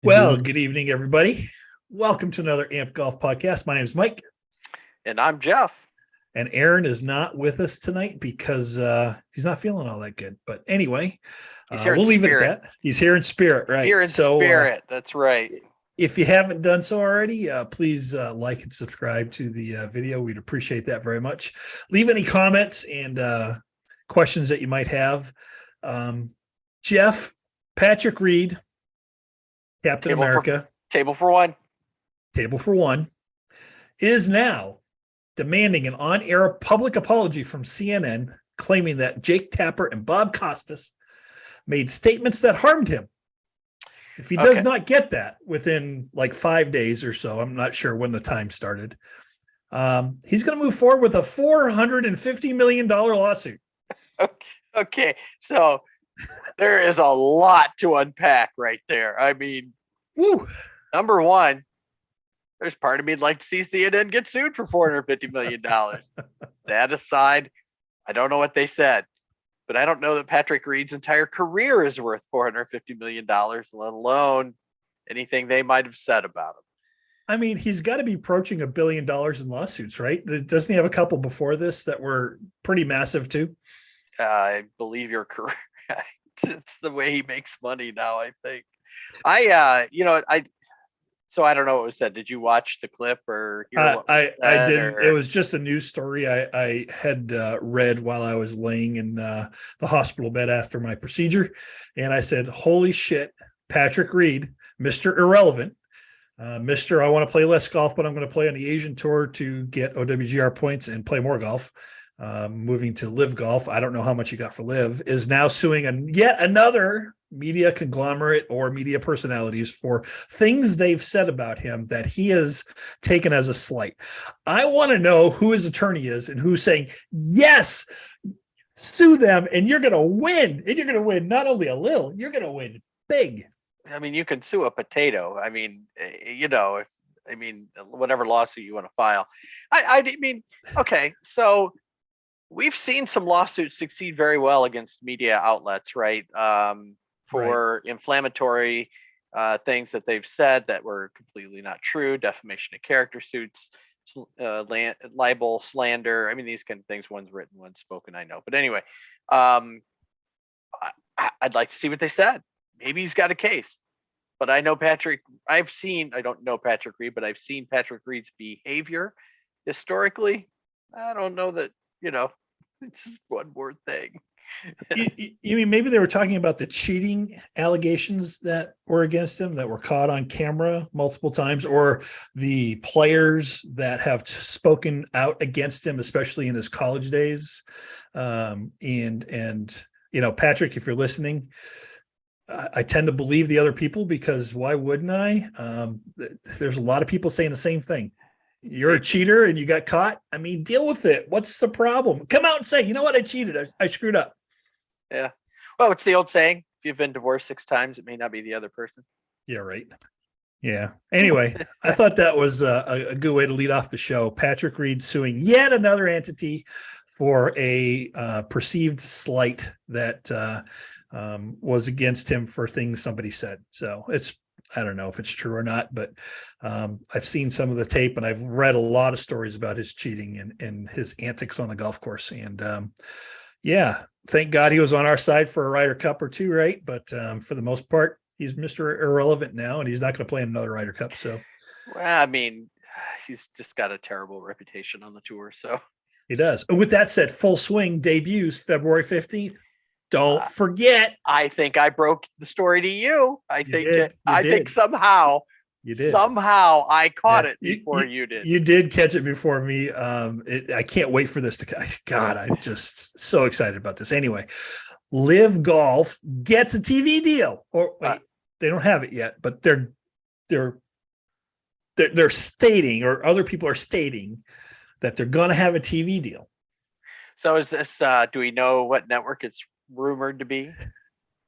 Well, good evening, everybody. Welcome to another AMP Golf podcast. My name is Mike, And I'm Jeff. and Aaron is not with us tonight because he's not feeling all that good. But anyway, He's here in we'll leave it at spirit. that. He's here in spirit, right? Here in spirit. That's right. If you haven't done so already, please like and subscribe to the video. We'd appreciate that very much. Leave any comments and questions that you might have. Jeff, Patrick Reed, Captain America. Table for one. Table for one, is now demanding an on-air public apology from CNN, claiming that Jake Tapper and Bob Costas made statements that harmed him. If he does not get that within like 5 days or so, I'm not sure when the time started, he's going to move forward with a $450 million lawsuit. Okay, so there is a lot to unpack right there. I mean, woo. Number one, there's part of me'd like to see CNN get sued for $450 million. That aside, I don't know what they said, but I don't know that Patrick Reed's entire career is worth $450 million, let alone anything they might have said about him. I mean, he's got to be approaching $1 billion in lawsuits, right? Doesn't he have a couple before this that were pretty massive too? I believe you're correct. It's the way he makes money now, I think. So I don't know what was said. Did you watch the clip or hear what I didn't. Or... It was just a news story I had read while I was laying in the hospital bed after my procedure. And I said, holy shit, Patrick Reed, Mr. Irrelevant, Mr. I want to play less golf, but I'm going to play on the Asian tour to get OWGR points and play more golf. Moving to Live Golf. I don't know how much he got for Live, is now suing yet another media conglomerate or media personalities for things they've said about him that he has taken as a slight. I want to know who his attorney is and who's saying, yes, sue them and you're going to win. And you're going to win not only a little, you're going to win big. I mean, you can sue a potato. I mean, whatever lawsuit you want to file. I mean, okay, so we've seen some lawsuits succeed very well against media outlets, right? For inflammatory things that they've said that were completely not true, defamation of character suits, libel, slander. I mean, these kind of things, one's written, one's spoken, I know. But anyway, I'd like to see what they said. Maybe he's got a case. But I know I don't know Patrick Reed, but I've seen Patrick Reed's behavior historically. I don't know that, it's just one more thing. You mean maybe they were talking about the cheating allegations that were against him that were caught on camera multiple times, or the players that have spoken out against him, especially in his college days? And Patrick, if you're listening, I tend to believe the other people because why wouldn't I? There's a lot of people saying the same thing. You're a cheater and you got caught. I mean, deal with it. What's the problem? Come out and say, you know what? I cheated. I screwed up. Yeah. Well, it's the old saying, if you've been divorced 6 times, it may not be the other person. Yeah, right. Yeah. Anyway, I thought that was a good way to lead off the show. Patrick Reed suing yet another entity for a perceived slight that was against him for things somebody said. So I don't know if it's true or not, but I've seen some of the tape and I've read a lot of stories about his cheating and his antics on the golf course. And thank God he was on our side for a Ryder Cup or two, right? But for the most part, he's Mr. Irrelevant now, and he's not going to play in another Ryder Cup. So, well, I mean, he's just got a terrible reputation on the tour. So he does. With that said, Full Swing debuts February 15th. Don't forget. I think I broke the story to you. I think somehow you did. Somehow I caught it before you did. You did catch it before me. I can't wait for this to. God, I'm just so excited about this. Anyway, Live Golf gets a TV deal. Or wait, they don't have it yet, but they're stating, or other people are stating, that they're going to have a TV deal. So is this? Do we know what network it's rumored to be?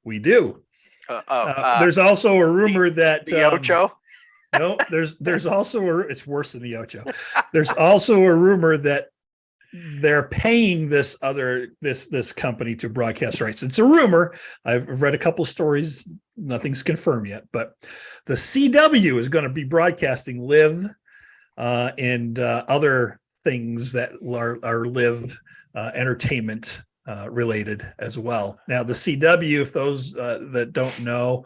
We do. There's also a rumor that the Ocho. No, there's also it's worse than the Ocho. There's also a rumor that they're paying this company to broadcast rights. It's a rumor. I've read a couple stories nothing's confirmed yet, but the CW is going to be broadcasting live and other things that are live entertainment related as well. Now, the CW, if those that don't know,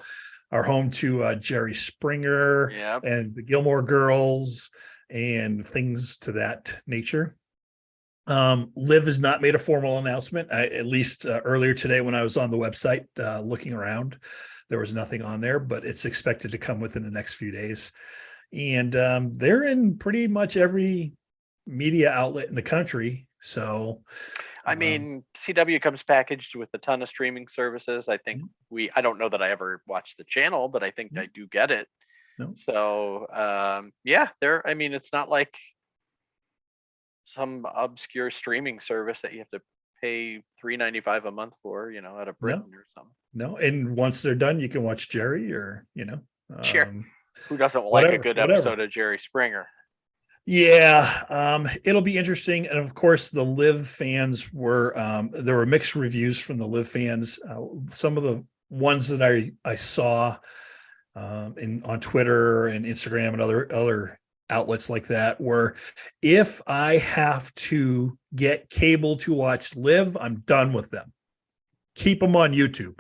are home to Jerry Springer and the Gilmore Girls and things to that nature. Liv has not made a formal announcement. At least earlier today when I was on the website looking around, there was nothing on there, but it's expected to come within the next few days. And they're in pretty much every media outlet in the country. So, I mean, CW comes packaged with a ton of streaming services. I think I don't know that I ever watched the channel, but I think I do get it. No. So, yeah, I mean, it's not like some obscure streaming service that you have to pay $3.95 a month for, out of Britain or something. No. And once they're done, you can watch Jerry or, sure. Who doesn't like a good episode of Jerry Springer? Yeah, it'll be interesting. And of course, the Live fans there were mixed reviews from the Live fans. Some of the ones that I saw on Twitter and Instagram and other outlets like that were, if I have to get cable to watch Live, I'm done with them. Keep them on YouTube.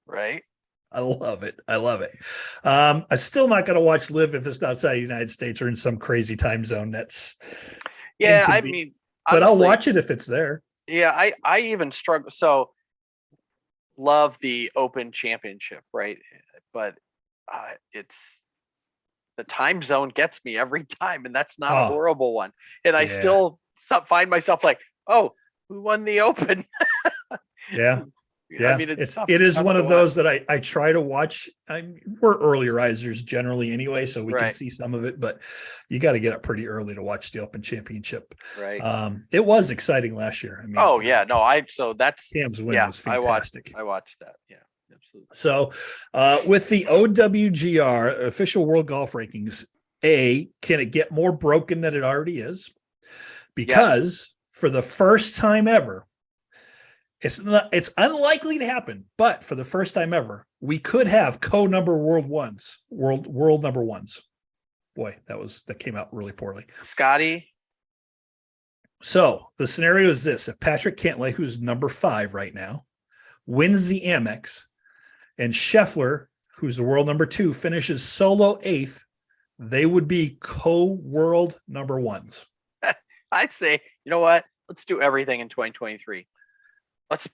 Right. I love it. I love it. I'm still not going to watch Live if it's outside the United States or in some crazy time zone. That's I mean, but I'll watch it if it's there. Yeah, I even struggle. So love the Open Championship, right? But it's the time zone gets me every time, and that's not a horrible one. And I still find myself like, oh, who won the Open? Yeah. Yeah, I mean, it is one of those that I try to watch. We're early risers generally anyway, so we can see some of it, but you got to get up pretty early to watch the Open Championship. Right. It was exciting last year. I mean, so that's Cam's win was fantastic. I watched that. Yeah, absolutely. So with the OWGR official world golf rankings, can it get more broken than it already is? Because for the first time ever, it's unlikely to happen, but for the first time ever, we could have co-number world number ones. Boy, that came out really poorly. Scotty. So the scenario is this: if Patrick Cantlay, who's number 5 right now, wins the Amex, and Scheffler, who's the world number 2, finishes solo 8th, they would be co-world number ones. I'd say, you know what? Let's do everything in 2023.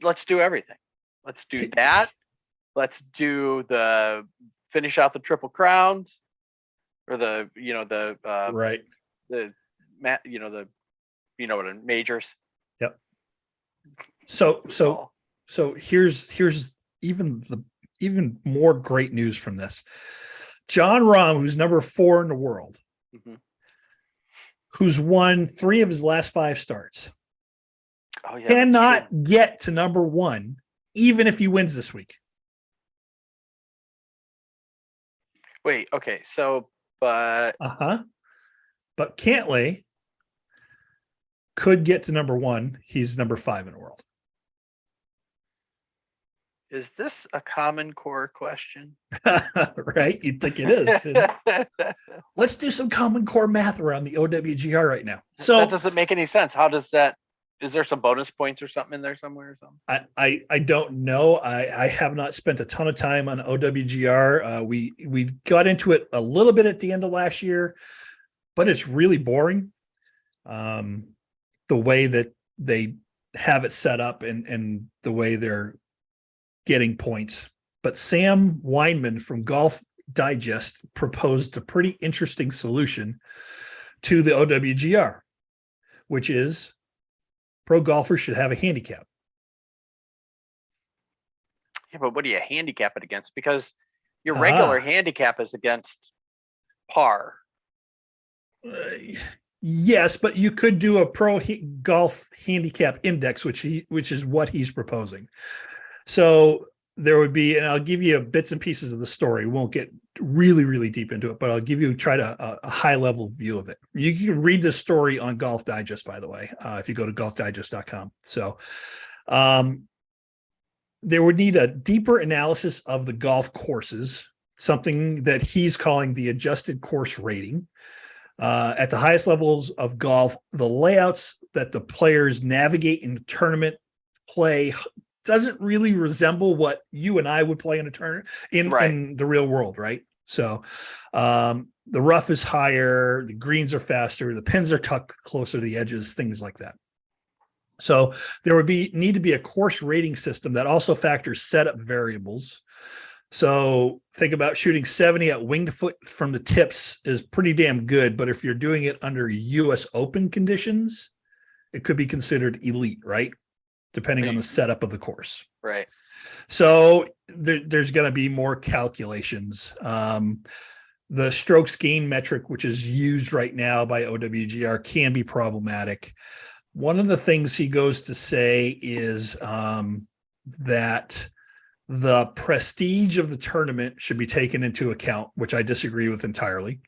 Let's do everything. Let's do that. Let's do finish out the Triple Crowns, or the majors. Yep. So here's even more great news from this. John Rahm, who's number 4 in the world, who's won 3 of his last 5 starts, cannot get to number 1, even if he wins this week. Wait, okay, so but Cantlay could get to number 1. He's number 5 in the world. Is this a Common Core question? Right? You'd think it is. Let's do some Common Core math around the OWGR right now. So that doesn't make any sense. How does that? Is there some bonus points or something in there somewhere or something? I don't know. I have not spent a ton of time on OWGR. We got into it a little bit at the end of last year, but it's really boring. The way that they have it set up and the way they're getting points. But Sam Weinman from Golf Digest proposed a pretty interesting solution to the OWGR, which is pro golfers should have a handicap. Yeah, but what do you handicap it against? Because your regular handicap is against par. Yes, but you could do a pro golf handicap index, which is what he's proposing. So there would be, and I'll give you bits and pieces of the story. We won't get really, really deep into it, but I'll give you a high level view of it. You can read this story on Golf Digest, by the way, if you go to golfdigest.com. So there would need a deeper analysis of the golf courses, something that he's calling the adjusted course rating. At the highest levels of golf, the layouts that the players navigate in tournament play doesn't really resemble what you and I would play in a tournament in the real world, right? So the rough is higher, the greens are faster, the pins are tucked closer to the edges, things like that. So there would need to be a course rating system that also factors setup variables. So think about shooting 70 at winged foot from the tips is pretty damn good, but if you're doing it under US Open conditions, it could be considered elite, right? Depending on the setup of the course. Right. So there's going to be more calculations. The strokes gain metric, which is used right now by OWGR, can be problematic. One of the things he goes to say is that the prestige of the tournament should be taken into account, which I disagree with entirely.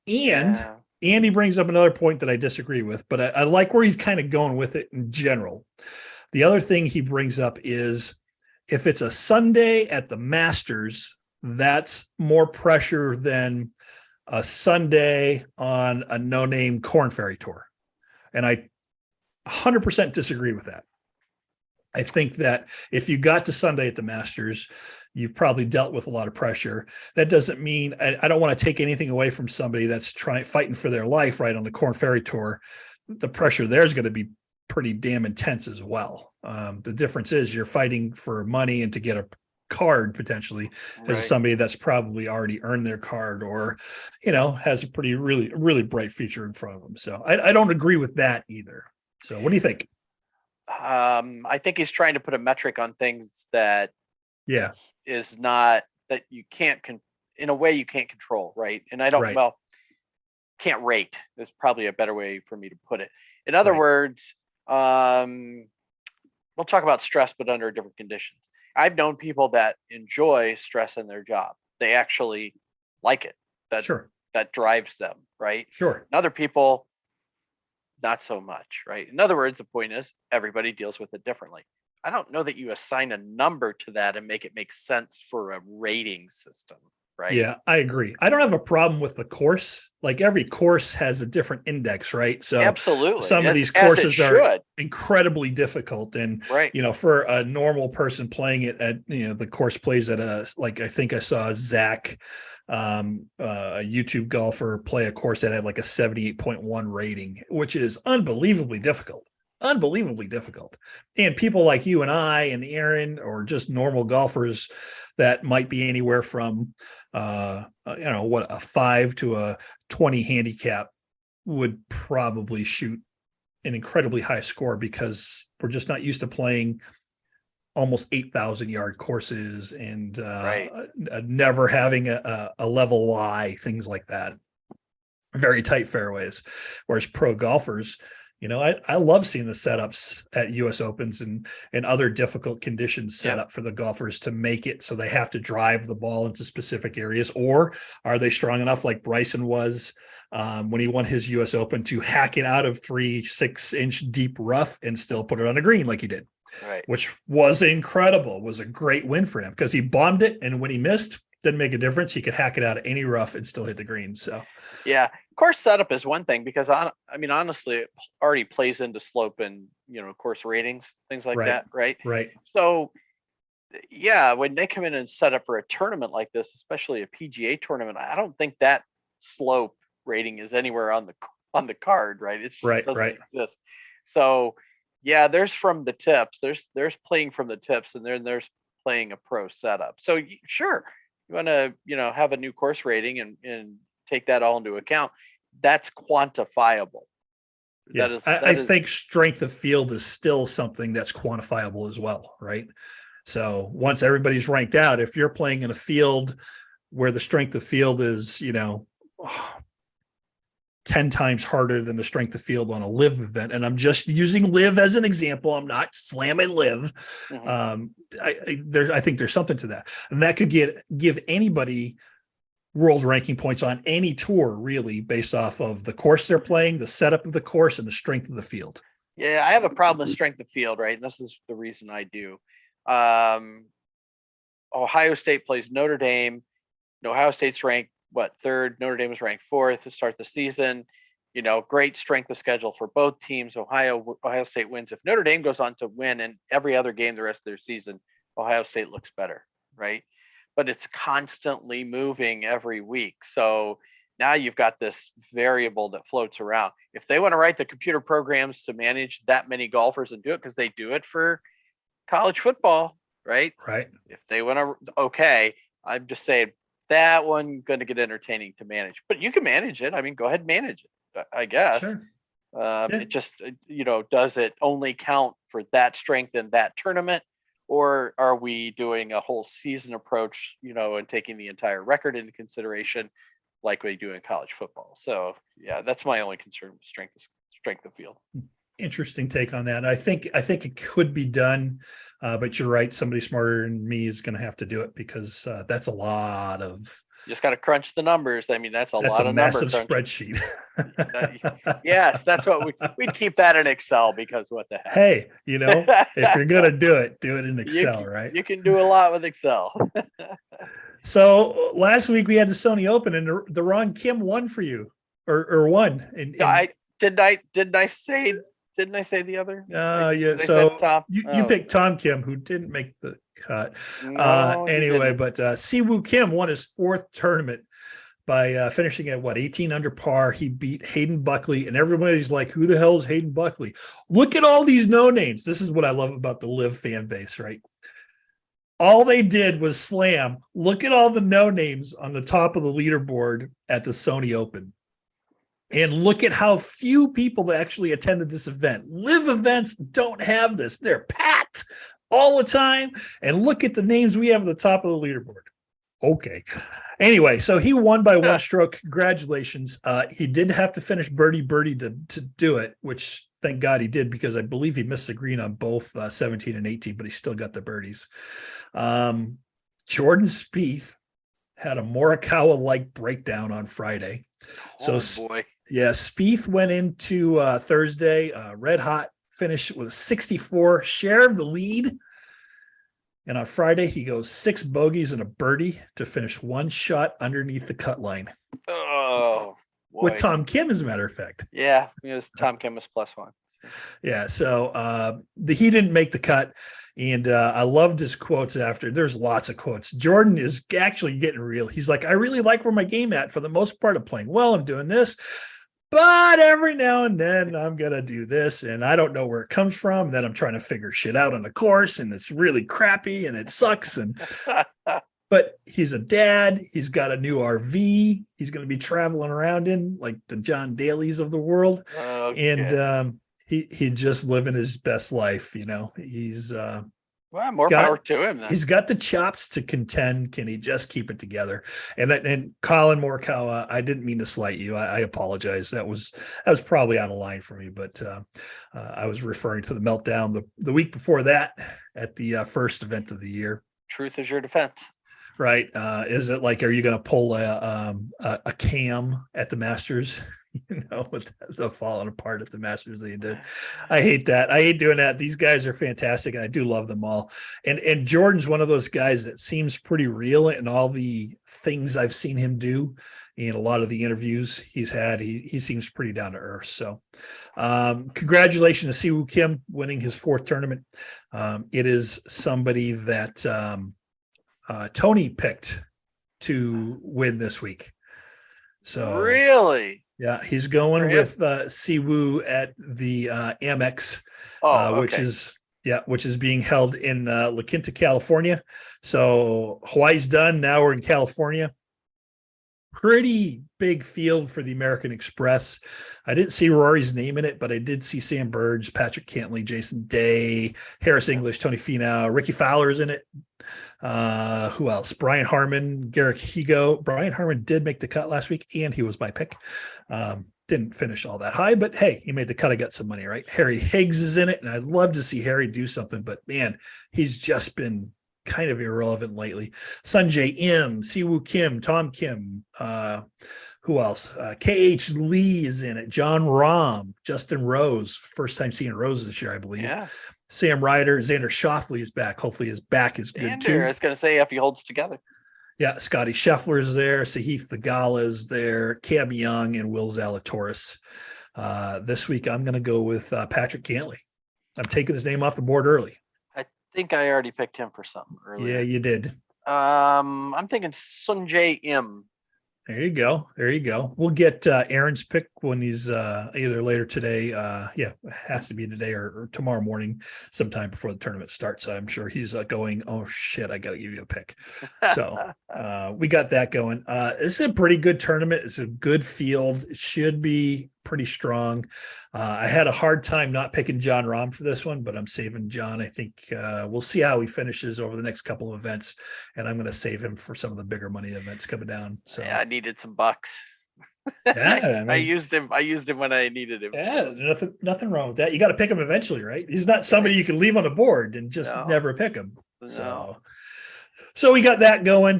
And he brings up another point that I disagree with, but I like where he's kind of going with it in general. The other thing he brings up is if it's a Sunday at the Masters, that's more pressure than a Sunday on a no-name Corn Ferry Tour. And I 100% disagree with that. I think that if you got to Sunday at the Masters, you've probably dealt with a lot of pressure. That doesn't mean I don't want to take anything away from somebody that's fighting for their life right on the Corn Ferry Tour. The pressure there is going to be pretty damn intense as well. The difference is you're fighting for money and to get a card potentially as somebody that's probably already earned their card or, has a pretty really bright future in front of them. So I don't agree with that either. So what do you think? I think he's trying to put a metric on things that is not that you can't in a way you can't control, right? And I don't can't rate is probably a better way for me to put it. In other words, we'll talk about stress, but under different conditions. I've known people that enjoy stress in their job. They actually like it. That drives them, right? Sure. And other people, not so much, right? In other words, the point is everybody deals with it differently. I don't know that you assign a number to that and make it make sense for a rating system, right? Yeah, I agree. I don't have a problem with the course. Like every course has a different index, right? So absolutely, some of these courses are incredibly difficult. And, for a normal person playing it at, the course plays at I think I saw Zach, a YouTube golfer, play a course that had like a 78.1 rating, which is unbelievably difficult. And people like you and I and Aaron, or just normal golfers that might be anywhere from, a 5 to a 20 handicap would probably shoot an incredibly high score because we're just not used to playing almost 8,000 yard courses and never having a level lie, things like that. Very tight fairways. Whereas pro golfers, I love seeing the setups at US Opens and other difficult conditions set up for the golfers to make it so they have to drive the ball into specific areas, or are they strong enough like Bryson was when he won his US Open to hack it out of 3-6 inch deep rough and still put it on a green like he did, which was incredible. Was a great win for him because he bombed it, and when he missed, didn't make a difference. He could hack it out of any rough and still hit the green. So course setup is one thing because honestly, it already plays into slope and course ratings, things like that, right? So when they come in and set up for a tournament like this, especially a PGA tournament, I don't think that slope rating is anywhere on the card, right? It just doesn't exist. So there's from the tips, there's playing from the tips, and then there's playing a pro setup. So sure, you want to have a new course rating and take that all into account. That's quantifiable. I think strength of field is still something that's quantifiable as well, right? So once everybody's ranked out, if you're playing in a field where the strength of field is 10 times harder than the strength of field on a live event, and I'm just using live as an example, I'm not slamming live. I think there's something to that, and that could give anybody world ranking points on any tour, really, based off of the course they're playing, the setup of the course, and the strength of the field. I have a problem with strength of field, right? And this is the reason I do. Ohio State plays Notre Dame. Ohio State's ranked third. Notre Dame was ranked fourth to start the season. Great strength of schedule for both teams. Ohio State wins. If Notre Dame goes on to win in every other game the rest of their season, Ohio State looks better, right? But it's constantly moving every week. So now you've got this variable that floats around. If they want to write the computer programs to manage that many golfers and do it, because they do it for college football, right? Right. If they want to, okay, I'm just saying that one going to get entertaining to manage, but you can manage it. I mean, go ahead and manage it, I guess. Sure. It just, does it only count for that strength in that tournament? Or are we doing a whole season approach, and taking the entire record into consideration like we do in college football? So yeah, that's my only concern with strength of field. Interesting take on that. I think it could be done, but you're right. Somebody smarter than me is going to have to do it, because that's a lot of. You just got to crunch the numbers. I mean, that's a lot of massive spreadsheet. Spreadsheet. Yes, that's what we'd keep that in Excel, because what the heck? Hey, if you're going to do it in Excel, right? You can do a lot with Excel. So last week we had the Sony Open, and the Ron Kim won for you, or won. Didn't I say the other? Yeah. So Tom. You picked Tom Kim, who didn't make the cut. No, anyway, but Siwoo Kim won his fourth tournament by finishing at 18 under par. He beat Hayden Buckley, and everybody's like, "Who the hell is Hayden Buckley?" Look at all these no names. This is what I love about the Live fan base, right? All they did was slam. Look at all the no names on the top of the leaderboard at the Sony Open. And look at how few people actually attended this event. Live events don't have this. They're packed all the time. And look at the names we have at the top of the leaderboard. Okay. Anyway, so he won by one stroke. Congratulations. He did have to finish birdie to do it, which thank God he did, because I believe he missed the green on both 17 and 18, but he still got the birdies. Jordan Spieth had a Morikawa-like breakdown on Friday. Oh, boy. Yeah, Spieth went into Thursday, red hot, finished with a 64, share of the lead. And on Friday, he goes 6 bogeys and a birdie to finish one shot underneath the cut line. Oh, boy. With Tom Kim, as a matter of fact. Yeah, Tom Kim was +1. Yeah, so he didn't make the cut. And I loved his quotes after. There's lots of quotes. Jordan is actually getting real. He's like, I really like where my game at. For the most part, I'm playing well. I'm doing this. But every now and then I'm going to do this, and I don't know where it comes from. Then I'm trying to figure shit out on the course, and it's really crappy, and it sucks. But he's a dad. He's got a new RV. He's going to be traveling around in, like the John Daly's of the world. Okay. And he just living his best life. He's more power to him then. He's got the chops to contend. Can he just keep it together? And Colin Morikawa, I didn't mean to slight you. I apologize. That was probably out of line for me, but I was referring to the meltdown the week before that at the first event of the year. Truth is your defense. Right. Is it like, are you going to pull a cam at the Masters? With the falling apart at the Masters that you did. I hate that. I hate doing that. These guys are fantastic, and I do love them all. And Jordan's one of those guys that seems pretty real in all the things I've seen him do. In a lot of the interviews he's had, he seems pretty down to earth. So congratulations to Siwoo Kim winning his fourth tournament. It is somebody that Tony picked to win this week. So really? Yeah, he's going with Siwoo at the Amex, which is being held in La Quinta, California. So Hawaii's done. Now we're in California. Pretty big field for the American Express. I didn't see Rory's name in it, but I did see Sam Burge, Patrick Cantley, Jason Day, Harris English, Tony Finau, Ricky Fowler's in it. Who else? Brian Harmon, Garrick Higo. Brian Harmon did make the cut last week, and he was my pick. Didn't finish all that high, but hey, he made the cut. I got some money, right? Harry Higgs is in it, and I'd love to see Harry do something, but man, he's just been kind of irrelevant lately. Sunjae Im, Siwoo Kim, Tom Kim, who else? KH Lee is in it. John Rahm, Justin Rose. First time seeing Rose this year, I believe. Yeah. Sam Ryder, Xander Schauffele is back. Hopefully his back is good too. I was going to say if he holds together. Yeah, Scotty Scheffler's there, Sahith Theegala is there, Cam Young, and Will Zalatoris. This week, I'm going to go with Patrick Cantlay. I'm taking his name off the board early. I think I already picked him for something earlier. Yeah, you did. I'm thinking Sunjae Im. There you go. There you go. We'll get Aaron's pick when he's either later today. Yeah, it has to be today or tomorrow morning, sometime before the tournament starts. I'm sure he's going, oh shit, I got to give you a pick. So we got that going. This is a pretty good tournament. It's a good field. It should be pretty strong. I had a hard time not picking John Rahm for this one, but I'm saving John. I think we'll see how he finishes over the next couple of events, and I'm going to save him for some of the bigger money events coming down. So yeah, I needed some bucks. Yeah, I mean, I used him when I needed him. Yeah, nothing wrong with that. You got to pick him eventually, right? He's not somebody you can leave on the board and just never pick him. So we got that going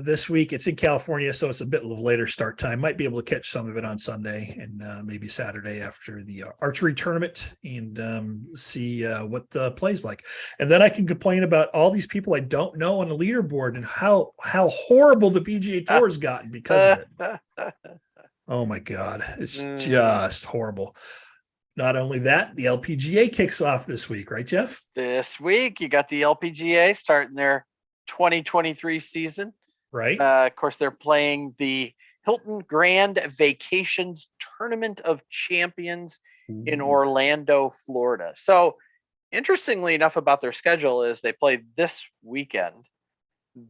this week. It's in California, so it's a bit of a later start time. Might be able to catch some of it on Sunday and maybe Saturday after the archery tournament and see what the play's like. And then I can complain about all these people I don't know on the leaderboard and how horrible the PGA Tour has gotten because of it. Oh my God, it's just horrible. Not only that, the LPGA kicks off this week, right, Jeff? This week, you got the LPGA starting their 2023 season. Right. Of course, they're playing the Hilton Grand Vacations Tournament of Champions in Orlando, Florida. So, interestingly enough about their schedule is they play this weekend.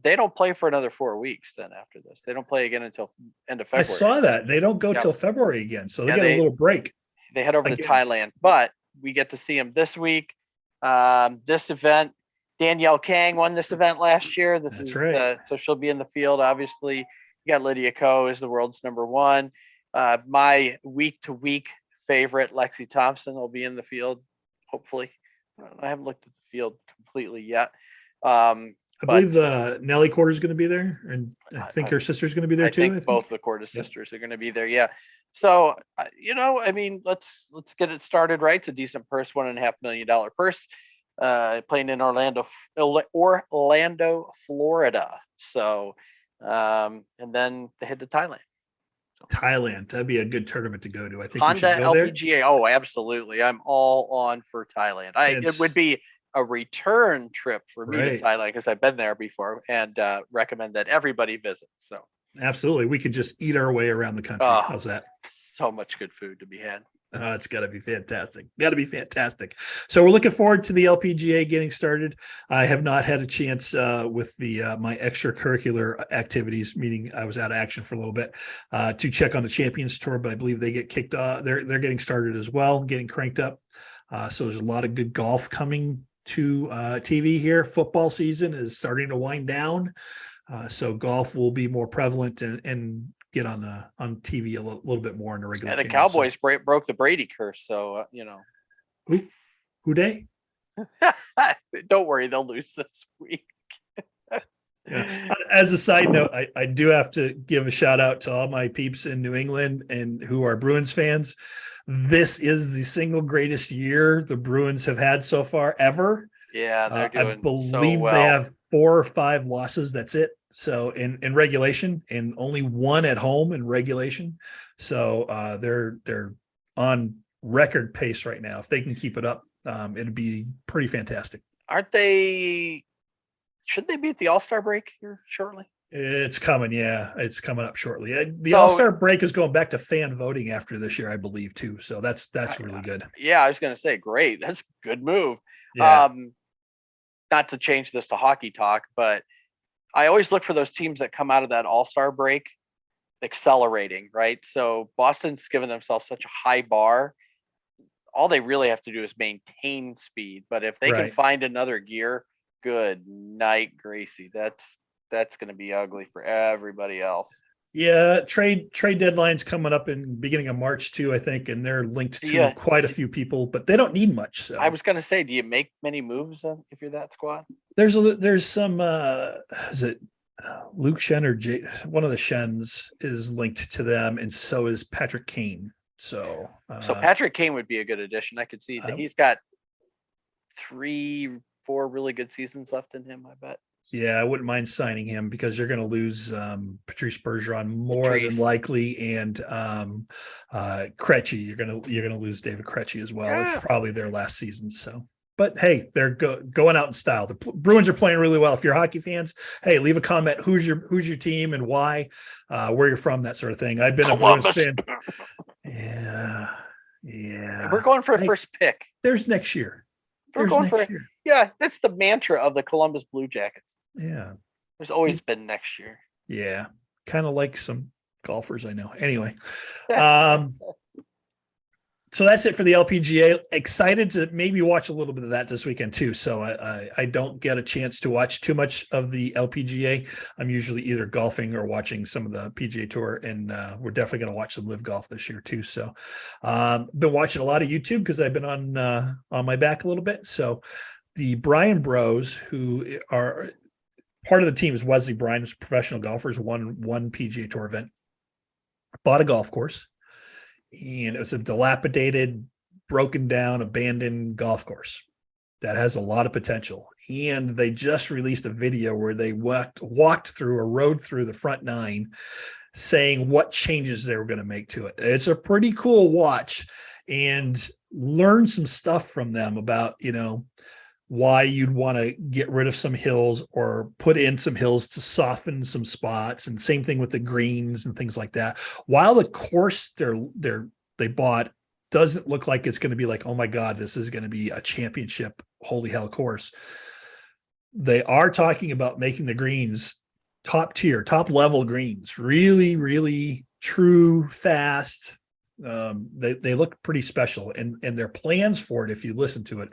They don't play for another 4 weeks then after this. They don't play again until end of February. I saw that. They don't go till February again. So they get a little break. They head over to Thailand, but we get to see them this week. This event, Danielle Kang won this event last year. That's right. So she'll be in the field. Obviously, you got Lydia Ko is the world's #1. My week-to-week favorite, Lexi Thompson, will be in the field. Hopefully, I haven't looked at the field completely yet. I believe Nelly Quarter is going to be there, and I think her sister's going to be there too. I think both the Quarter sisters are going to be there. Yeah. So I mean, let's get it started right. It's a decent purse, $1.5 million purse. Playing in Orlando, Florida. So, and then they head to Thailand. Thailand, that'd be a good tournament to go to. I think Honda we should go LPGA. there. Oh, absolutely. I'm all on for Thailand. It would be a return trip for me to Thailand because I've been there before and recommend that everybody visit. So absolutely, we could just eat our way around the country. How's that? So much good food to be had. It's got to be fantastic. Got to be fantastic. So we're looking forward to the LPGA getting started. I have not had a chance with the my extracurricular activities, meaning I was out of action for a little bit, to check on the Champions Tour, but I believe they get kicked off. They're getting started as well, getting cranked up. So there's a lot of good golf coming to TV here. Football season is starting to wind down. So golf will be more prevalent and get on TV a little bit more in the regular. Yeah, the Cowboys broke the Brady curse, so who they? Don't worry, they'll lose this week. Yeah. As a side note, I do have to give a shout out to all my peeps in New England and who are Bruins fans. This is the single greatest year the Bruins have had so far ever. Yeah, they're doing I believe so well. They have 4 or 5 losses. That's it. So in regulation, and only 1 at home in regulation. So they're on record pace right now. If they can keep it up, it'd be pretty fantastic. Aren't they? Should they be at the All-Star break here shortly? It's coming. Yeah, it's coming up shortly. The All-Star break is going back to fan voting after this year, I believe, too. So that's really good. Yeah, I was going to say, great. That's a good move. Yeah. Not to change this to hockey talk, but I always look for those teams that come out of that All-Star break accelerating, right? So Boston's given themselves such a high bar. All they really have to do is maintain speed. But if they can find another gear, good night, Gracie. That's going to be ugly for everybody else. Yeah, trade deadline's coming up in beginning of March too, I think, and they're linked to quite a few people, but they don't need much. So I was going to say, do you make many moves if you're that squad? There's some is it Luke Shen or one of the Shens is linked to them, and so is Patrick Kane. So Patrick Kane would be a good addition. I could see that he's got 3, 4 really good seasons left in him, I bet. Yeah, I wouldn't mind signing him because you're going to lose Patrice Bergeron more than Patrice. likely, and Krejci. You're gonna lose David Krejci as well. It's Yeah. probably their last season. So, but hey, they're going out in style. The Bruins are playing really well. If you're hockey fans, hey, leave a comment. Who's your team and why? Where you're from, that sort of thing. I've been a Bruins fan. Yeah. We're going for a first pick. There's next year. Yeah, that's the mantra of the Columbus Blue Jackets. Yeah. There's always been next year. Yeah. Kind of like some golfers I know. Anyway. So that's it for the LPGA. Excited to maybe watch a little bit of that this weekend too. So I don't get a chance to watch too much of the LPGA. I'm usually either golfing or watching some of the PGA Tour, and we're definitely going to watch some live golf this year too. So been watching a lot of YouTube because I've been on my back a little bit. So the Bryan Bros, who are part of the team, is Wesley Bryan, who's professional golfers, won one PGA Tour event, bought a golf course. And it's a dilapidated, broken down, abandoned golf course that has a lot of potential. And they just released a video where they walked through a road through the front nine, saying what changes they were going to make to it. It's a pretty cool watch, and learn some stuff from them about, why you'd want to get rid of some hills or put in some hills to soften some spots, and same thing with the greens and things like that. While the course they bought doesn't look like it's going to be like, oh my God, this is going to be a championship, holy hell course. They are talking about making the greens top tier, top level greens, really, really true, fast. They look pretty special, and their plans for it, if you listen to it,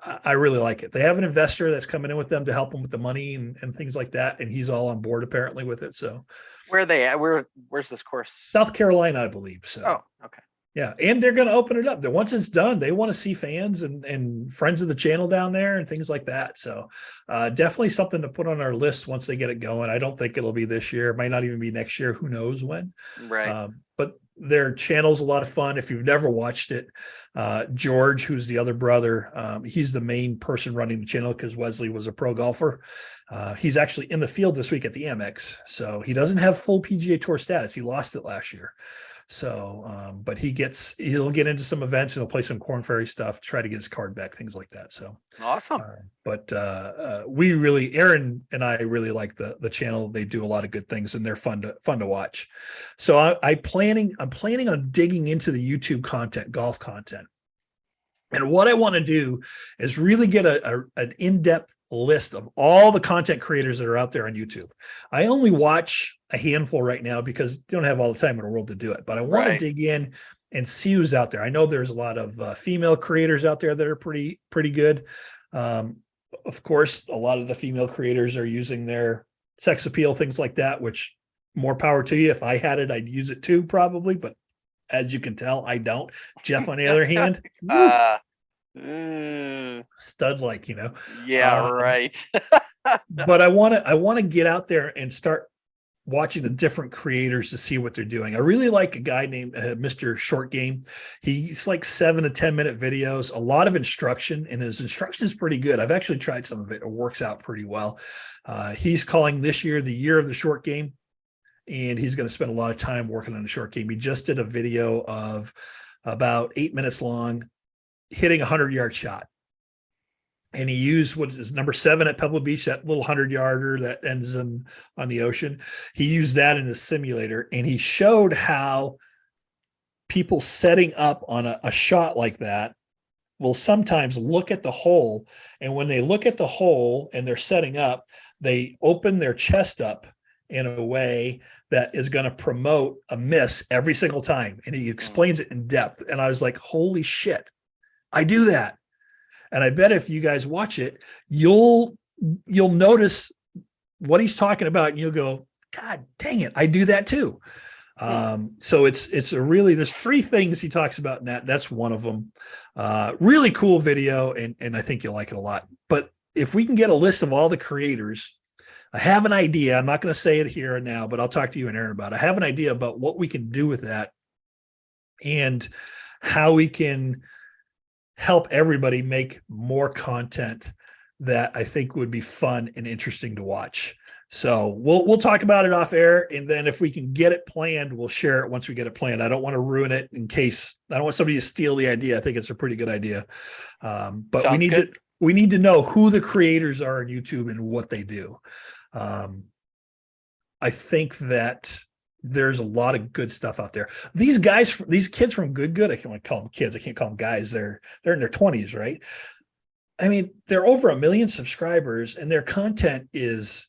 I really like it. They have an investor that's coming in with them to help them with the money and things like that. And he's all on board apparently with it. So where are they at? Where's this course? South Carolina, I believe. So, oh, okay. Yeah. And they're going to open it up. That once it's done, they want to see fans and friends of the channel down there and things like that. So definitely something to put on our list once they get it going. I don't think it'll be this year. It might not even be next year. Who knows when? Right. But their channel's a lot of fun. If you've never watched it, George, who's the other brother, he's the main person running the channel because Wesley was a pro golfer. He's actually in the field this week at the Amex. So he doesn't have full PGA Tour status. He lost it last year. So, but he'll get into some events and he'll play some Corn Ferry stuff, try to get his card back, things like that. So awesome. But Aaron and I really like the channel. They do a lot of good things and they're fun to watch. So I'm planning on digging into the YouTube content, golf content. And what I want to do is really get an in-depth list of all the content creators that are out there on YouTube. I only watch a handful right now because you don't have all the time in the world to do it, but I want to dig in and see who's out there. I know there's a lot of female creators out there that are pretty good. Of course, a lot of the female creators are using their sex appeal, things like that, which more power to you. If I had it, I'd use it too, probably. But as you can tell, I don't. Jeff, on the other hand, stud, like, Yeah, right. But I want to get out there and start watching the different creators to see what they're doing. I really like a guy named Mr. Short Game. He's like 7 to 10 minute videos, a lot of instruction, and his instruction is pretty good. I've actually tried some of it. It works out pretty well. He's calling this year the year of the short game, and he's going to spend a lot of time working on the short game. He just did a video of about 8 minutes long, hitting a 100-yard shot. And he used what is number 7 at Pebble Beach, that little 100-yarder that ends on the ocean. He used that in his simulator, and he showed how people setting up on a shot like that will sometimes look at the hole. And when they look at the hole and they're setting up, they open their chest up in a way that is going to promote a miss every single time. And he explains it in depth. And I was like, holy shit, I do that. And I bet if you guys watch it, you'll notice what he's talking about, and you'll go, God dang it, I do that too. So there's 3 things he talks about in that. That's one of them. Really cool video, and I think you'll like it a lot. But if we can get a list of all the creators, I have an idea. I'm not going to say it here and now, but I'll talk to you and Aaron about it. I have an idea about what we can do with that and how we can help everybody make more content that I think would be fun and interesting to watch. So we'll talk about it off air, and then if we can get it planned, we'll share it once we get it planned. I don't want to ruin it in case I don't want somebody to steal the idea. I think it's a pretty good idea, but Sounds good. we need to know who the creators are on YouTube and what they do. I think that there's a lot of good stuff out there. These guys, these kids from Good, I can't want to call them kids. I can't call them guys. They're in their 20s, right? I mean, they're over 1 million subscribers, and their content is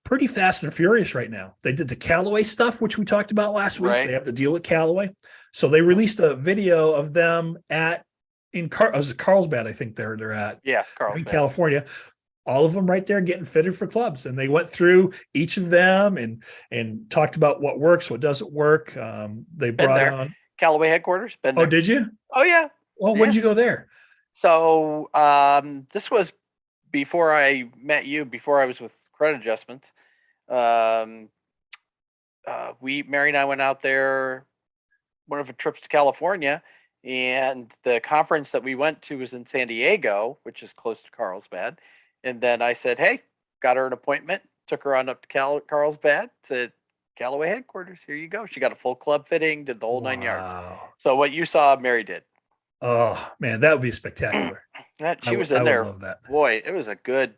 pretty fast and furious right now. They did the Callaway stuff, which we talked about last week. Right. They have to deal with Callaway. So they released a video of them in Carlsbad, I think they're at. Yeah, in Carlsbad. California. All of them right there getting fitted for clubs. And they went through each of them and talked about what works, what doesn't work. They brought on Callaway headquarters. Been there. Oh, did you? Oh yeah. Well, when did you go there? So this was before I met you, before I was with Credit Adjustments. Mary and I went out there one of the trips to California, and the conference that we went to was in San Diego, which is close to Carlsbad. And then I said, hey, got her an appointment, took her on up to Carlsbad, said, Callaway headquarters, here you go. She got a full club fitting, did the whole 9 yards. So what you saw, Mary did. Oh man, that would be spectacular. She was in there. Love that. Boy, it was it's an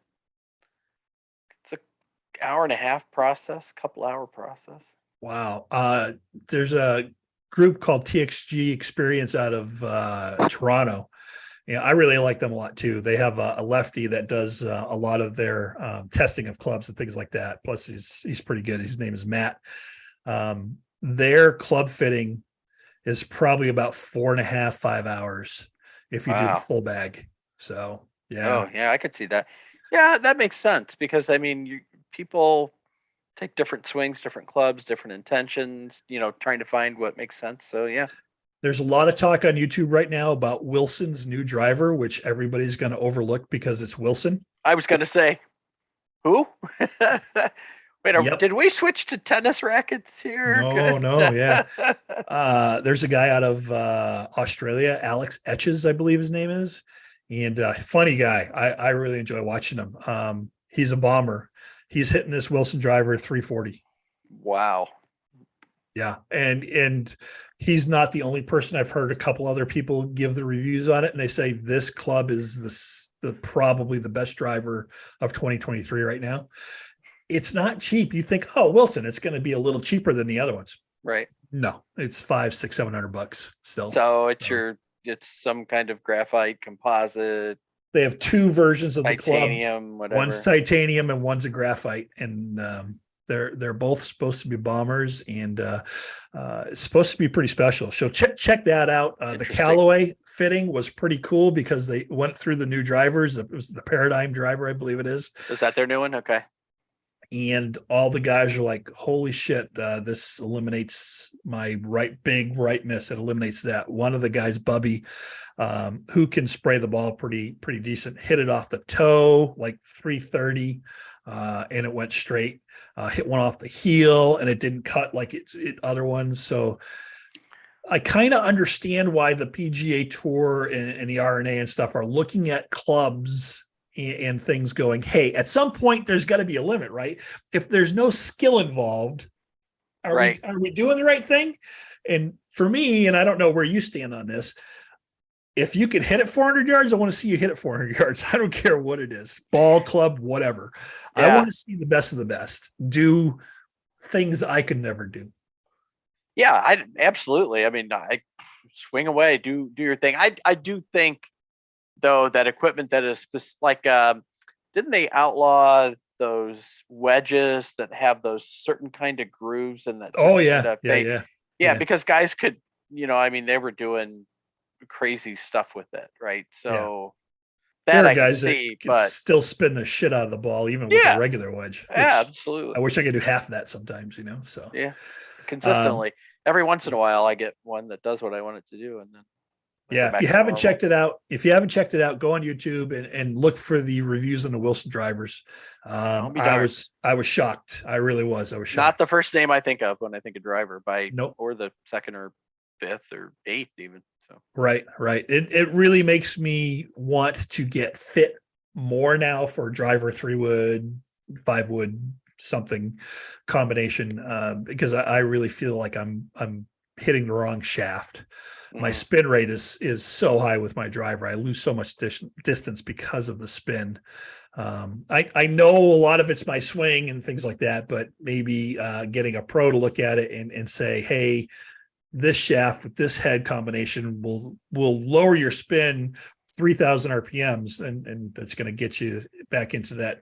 hour and a half process, couple hour process. Wow. There's a group called TXG Experience out of Toronto. Yeah, I really like them a lot too. They have a lefty that does a lot of their testing of clubs and things like that. Plus, he's pretty good. His name is Matt. Their club fitting is probably about 4.5, 5 hours if you do the full bag. So yeah. Oh yeah, I could see that. Yeah, that makes sense because I mean, people take different swings, different clubs, different intentions. Trying to find what makes sense. So yeah. There's a lot of talk on YouTube right now about Wilson's new driver, which everybody's going to overlook because it's Wilson. I was going to say, who? Wait, did we switch to tennis rackets here? No, yeah. There's a guy out of Australia, Alex Etches, I believe his name is, and funny guy. I really enjoy watching him. He's a bomber. He's hitting this Wilson driver 340. Wow. Yeah, and he's not the only person. I've heard a couple other people give the reviews on it, and they say this club is probably the best driver of 2023 right now. It's not cheap. You think, oh, Wilson, it's going to be a little cheaper than the other ones. Right. No, it's $500, $600, $700 still. So it's some kind of graphite composite. They have two versions of titanium, the club. Whatever. One's titanium and one's a graphite, and they're both supposed to be bombers, and it's supposed to be pretty special. So check that out. The Callaway fitting was pretty cool because they went through the new drivers. It was the Paradigm driver, I believe it is. Is that their new one? Okay. And all the guys are like, holy shit, this eliminates my big right miss. It eliminates that. One of the guys, Bubby, who can spray the ball pretty decent, hit it off the toe, like 330, and it went straight. Hit one off the heel, and it didn't cut like it other ones. So I kind of understand why the PGA Tour and the R&A and stuff are looking at clubs and things going, hey, at some point there's got to be a limit, right? If there's no skill involved, are we doing the right thing? And for me, and I don't know where you stand on this, if you can hit it 400 yards, I want to see you hit it 400 yards. I don't care what it is, ball, club, whatever. Yeah. I want to see the best of the best do things I could never do. Yeah, absolutely. I mean, I swing away, do your thing. I do think though that equipment that is like, didn't they outlaw those wedges that have those certain kind of grooves and that? Oh yeah. Because guys could, I mean, they were doing crazy stuff with it, right? So that I can see, but still spin the shit out of the ball even with a regular wedge. Yeah, absolutely. I wish I could do half that sometimes, So yeah, consistently. Every once in a while, I get one that does what I want it to do, and then if you haven't checked it out, go on YouTube and look for the reviews on the Wilson drivers. I was shocked. I really was. I was shocked. Not the first name I think of when I think of driver or the second or fifth or eighth even. So Right. It really makes me want to get fit more now for driver 3 wood, 5 wood, something combination, because I really feel like I'm hitting the wrong shaft. My mhm. spin rate is so high with my driver. I lose so much distance because of the spin. I know a lot of it's my swing and things like that, but maybe getting a pro to look at it and say, hey, this shaft with this head combination will lower your spin 3,000 RPMs, and that's going to get you back into that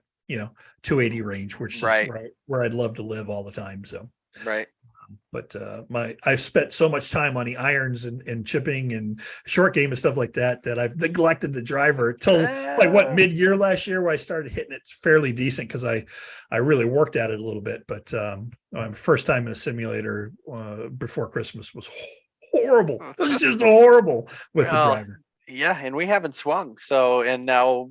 280 range, which is Right, where I'd love to live all the time. So, right. but I've spent so much time on the irons and chipping and short game and stuff like that that I've neglected the driver till like what, Uh, mid-year last year, where I started hitting it fairly decent because I really worked at it a little bit. But first time in a simulator before Christmas was horrible. It was just horrible with the well, driver. yeah, and we haven't swung. So, and now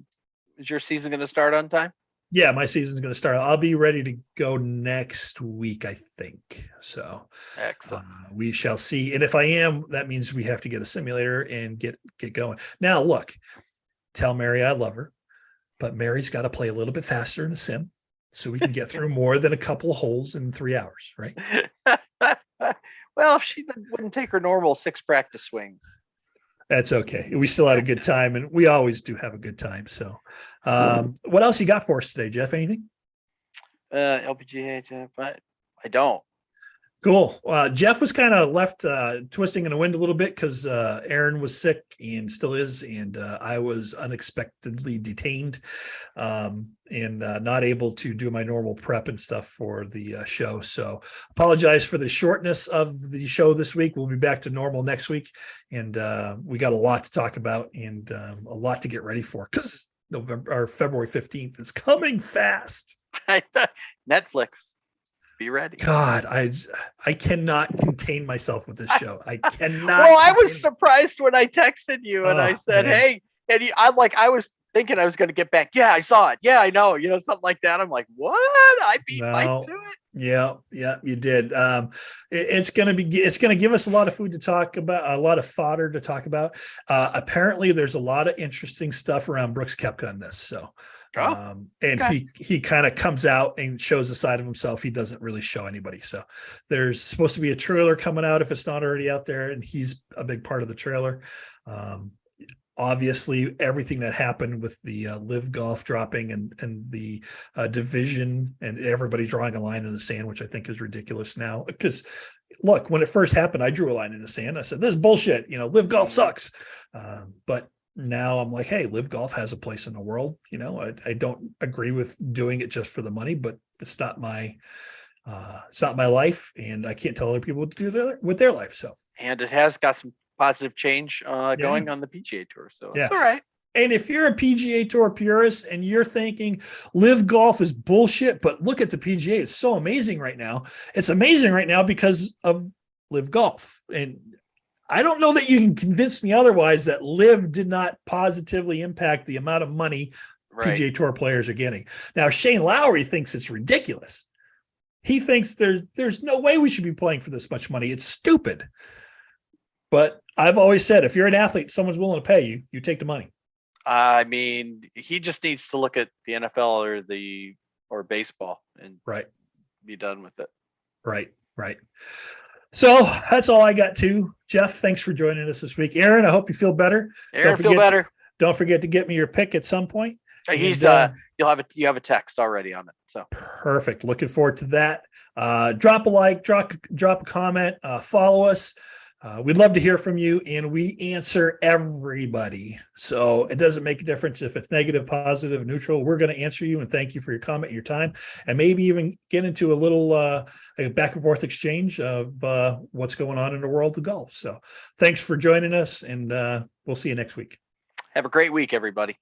is your season going to start on time? Yeah, my season's going to start. I'll be ready to go next week, I think. So Excellent. we shall see. And if I am, that means we have to get a simulator and get going. Now, look, tell Mary I love her, but Mary's got to play a little bit faster in the sim so we can get through more than a couple of holes in 3 hours, right? Well, if she wouldn't take her normal 6 practice swings. That's okay. We still had a good time, and we always do have a good time. So, what else you got for us today, Jeff? Anything? LPGA, but I don't. Cool. Jeff was kind of left twisting in the wind a little bit because Aaron was sick and still is, and I was unexpectedly detained and not able to do my normal prep and stuff for the show. So apologize for the shortness of the show this week. We'll be back to normal next week, and we got a lot to talk about and a lot to get ready for because November or February 15th is coming fast. Netflix. Be ready. God, I cannot contain myself with this show. I cannot. Well, I was surprised when I texted you and I Oh, said, man. "Hey," and I was thinking I was going to get back. Yeah, I saw it. Yeah, I know. Something like that. I'm like, what? I beat Mike No. to it. Yeah, you did. It's gonna give us a lot of food to talk about, a lot of fodder to talk about. Apparently, there's a lot of interesting stuff around Brooks Koepka in this. So, Oh, and okay. he kind of comes out and shows a side of himself he doesn't really show anybody. So, there's supposed to be a trailer coming out if it's not already out there, and he's a big part of the trailer. Um, Obviously everything that happened with the live golf dropping and the division and everybody drawing a line in the sand, which I think is ridiculous now. Because look, when it first happened, I drew a line in the sand. I said, this is bullshit. Live golf sucks. But now I'm like, hey, live golf has a place in the world. I don't agree with doing it just for the money, but it's not my life, and I can't tell other people what to do with their life. So, And it has got some positive change yeah. going on the PGA Tour. So Yeah. it's all right. And if you're a PGA Tour purist and you're thinking live golf is bullshit, but look at the PGA, it's so amazing right now. It's amazing right now because of live golf. And I don't know that you can convince me otherwise that live did not positively impact the amount of money Right. PGA Tour players are getting. Now, Shane Lowry thinks it's ridiculous. He thinks there's no way we should be playing for this much money. It's stupid. But I've always said, if you're an athlete, someone's willing to pay you, you take the money. I mean, he just needs to look at the NFL or baseball and Right. be done with it. Right. So that's all I got too. Jeff, thanks for joining us this week. Aaron, I hope you feel better. Aaron, feel better. Don't forget to get me your pick at some point. He's And, you have a text already on it. So perfect. Looking forward to that. Drop a like, drop a comment, follow us. We'd love to hear from you, and we answer everybody. So it doesn't make a difference if it's negative, positive, neutral. We're going to answer you and thank you for your comment, your time, and maybe even get into a little a back and forth exchange of what's going on in the world of golf. So thanks for joining us, and we'll see you next week. have a great week, everybody.